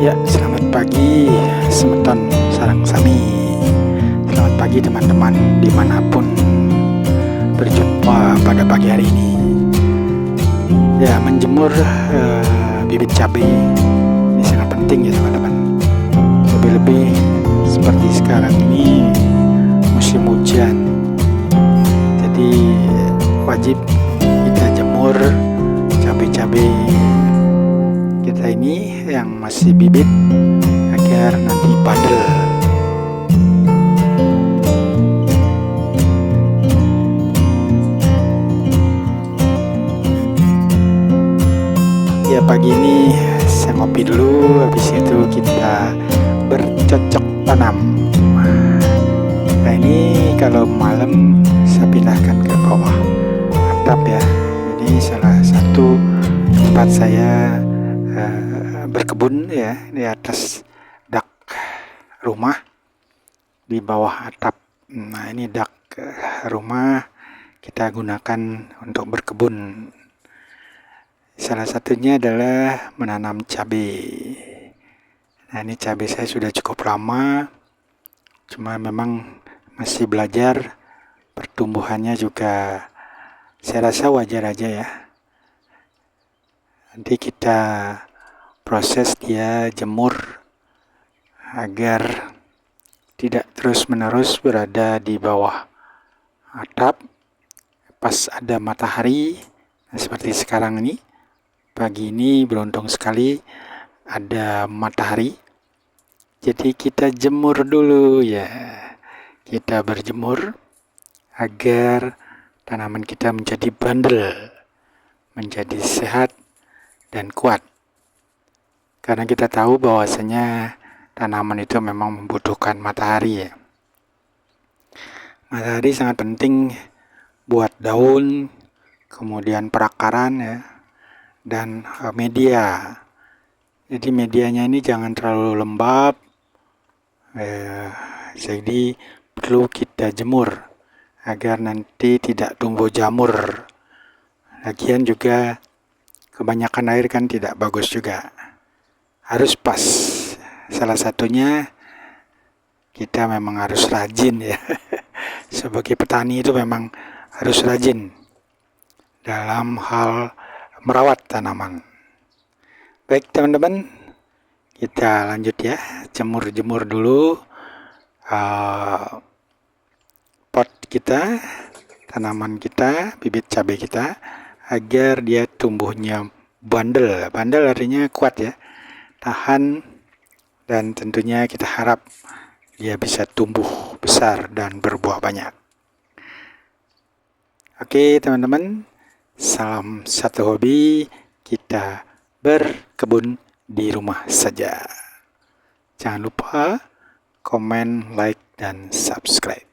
Ya, selamat pagi semeton sarang sami. Selamat pagi teman-teman dimanapun berjumpa pada pagi hari ini. Ya, menjemur bibit cabai ini sangat penting ya teman-teman. Lebih-lebih seperti sekarang ini musim hujan. Jadi wajib kita jemur cabai-cabai kita ini yang masih bibit agar nanti bandel. Ya, pagi ini saya ngopi dulu, habis itu kita bercocok tanam. Nah, ini kalau malam saya pindahkan ke bawah atap ya. Ini salah satu tempat saya berkebun ya, di atas dak rumah di bawah atap. Nah, ini dak rumah kita gunakan untuk berkebun. Salah satunya adalah menanam cabai. Nah, ini cabai saya sudah cukup lama, cuma memang masih belajar, pertumbuhannya juga saya rasa wajar aja ya. Nanti kita proses dia jemur agar tidak terus-menerus berada di bawah atap pas ada matahari. Nah, seperti sekarang ini, pagi ini beruntung sekali ada matahari. Jadi kita jemur dulu ya. Kita berjemur agar tanaman kita menjadi bandel, menjadi sehat dan kuat. Karena kita tahu bahwasanya tanaman itu memang membutuhkan matahari ya. Matahari sangat penting buat daun, kemudian perakaran ya, dan media. Jadi medianya ini jangan terlalu lembab, jadi perlu kita jemur agar nanti tidak tumbuh jamur. Lagian juga kebanyakan air kan tidak bagus juga, harus pas. Salah satunya kita memang harus rajin ya. Sebagai petani itu memang harus rajin dalam hal merawat tanaman. Baik teman-teman, kita lanjut ya, jemur-jemur dulu pot kita, tanaman kita, bibit cabai kita, agar dia tumbuhnya bandel. Bandel artinya kuat ya, tahan, dan tentunya kita harap dia bisa tumbuh besar dan berbuah banyak. Oke teman-teman, salam satu hobi, kita berkebun di rumah saja. Jangan lupa komen, like, dan subscribe.